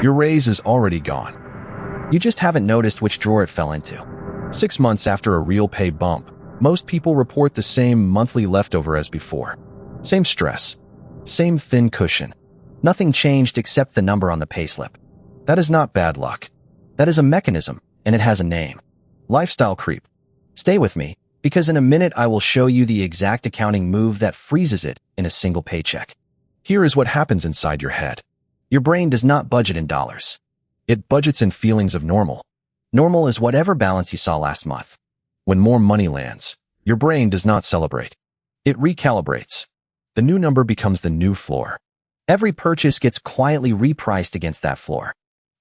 Your raise is already gone. You just haven't noticed which drawer it fell into. 6 months after a real pay bump, most people report the same monthly leftover as before. Same stress. Same thin cushion. Nothing changed except the number on the payslip. That is not bad luck. That is a mechanism, and it has a name. Lifestyle creep. Stay with me, because in a minute I will show you the exact accounting move that freezes it in a single paycheck. Here is what happens inside your head. Your brain does not budget in dollars. It budgets in feelings of normal. Normal is whatever balance you saw last month. When more money lands, your brain does not celebrate. It recalibrates. The new number becomes the new floor. Every purchase gets quietly repriced against that floor.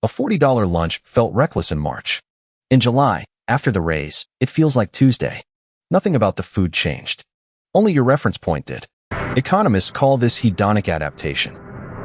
A $40 lunch felt reckless in March. In July, after the raise, it feels like Tuesday. Nothing about the food changed. Only your reference point did. Economists call this hedonic adaptation.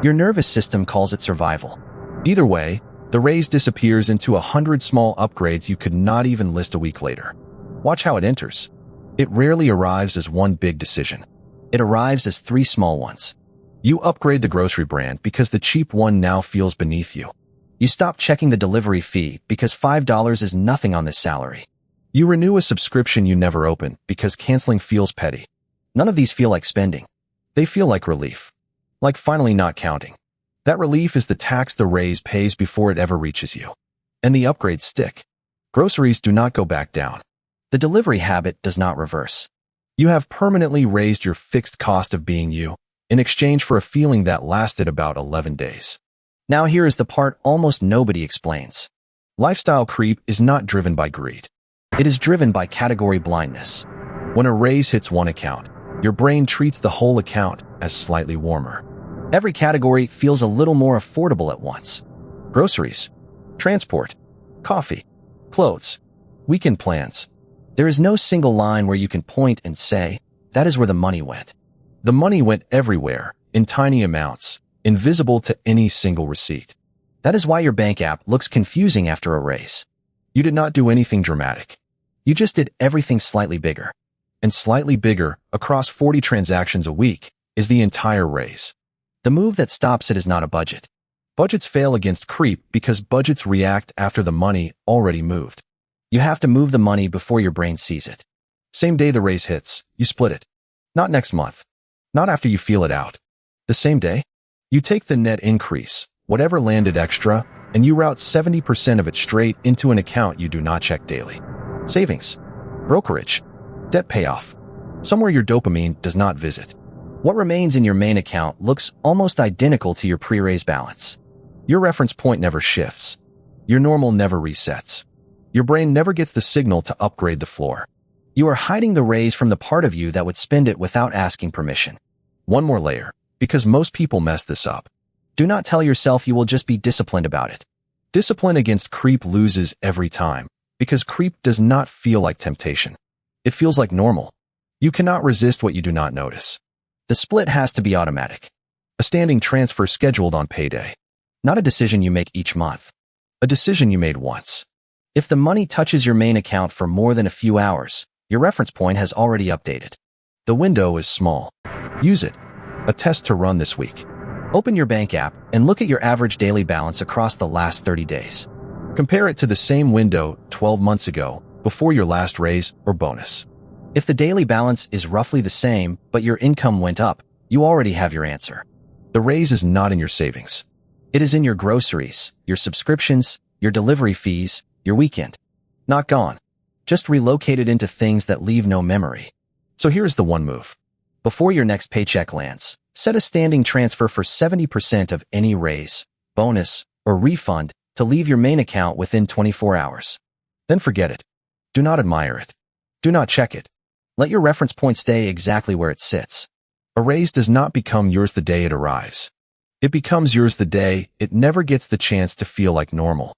Your nervous system calls it survival. Either way, the raise disappears into 100 small upgrades you could not even list a week later. Watch how it enters. It rarely arrives as one big decision. It arrives as 3 small ones. You upgrade the grocery brand because the cheap one now feels beneath you. You stop checking the delivery fee because $5 is nothing on this salary. You renew a subscription you never open because canceling feels petty. None of these feel like spending. They feel like relief. Like finally not counting. That relief is the tax the raise pays before it ever reaches you. And the upgrades stick. Groceries do not go back down. The delivery habit does not reverse. You have permanently raised your fixed cost of being you in exchange for a feeling that lasted about 11 days. Now here is the part almost nobody explains. Lifestyle creep is not driven by greed. It is driven by category blindness. When a raise hits one account, your brain treats the whole account as slightly warmer. Every category feels a little more affordable at once. Groceries, transport, coffee, clothes, weekend plans. There is no single line where you can point and say, that is where the money went. The money went everywhere, in tiny amounts, invisible to any single receipt. That is why your bank app looks confusing after a raise. You did not do anything dramatic. You just did everything slightly bigger. And slightly bigger, across 40 transactions a week, is the entire raise. The move that stops it is not a budget. Budgets fail against creep because budgets react after the money already moved. You have to move the money before your brain sees it. Same day the raise hits, you split it. Not next month. Not after you feel it out. The same day, you take the net increase, whatever landed extra, and you route 70% of it straight into an account you do not check daily. Savings, brokerage, debt payoff, somewhere your dopamine does not visit. What remains in your main account looks almost identical to your pre-raise balance. Your reference point never shifts. Your normal never resets. Your brain never gets the signal to upgrade the floor. You are hiding the raise from the part of you that would spend it without asking permission. One more layer, because most people mess this up. Do not tell yourself you will just be disciplined about it. Discipline against creep loses every time, because creep does not feel like temptation. It feels like normal. You cannot resist what you do not notice. The split has to be automatic. A standing transfer scheduled on payday. Not a decision you make each month. A decision you made once. If the money touches your main account for more than a few hours, your reference point has already updated. The window is small. Use it. A test to run this week. Open your bank app and look at your average daily balance across the last 30 days. Compare it to the same window 12 months ago, before your last raise or bonus. If the daily balance is roughly the same, but your income went up, you already have your answer. The raise is not in your savings. It is in your groceries, your subscriptions, your delivery fees, your weekend. Not gone. Just relocated into things that leave no memory. So here's the one move. Before your next paycheck lands, set a standing transfer for 70% of any raise, bonus, or refund to leave your main account within 24 hours. Then forget it. Do not admire it. Do not check it. Let your reference point stay exactly where it sits. A raise does not become yours the day it arrives. It becomes yours the day it never gets the chance to feel like normal.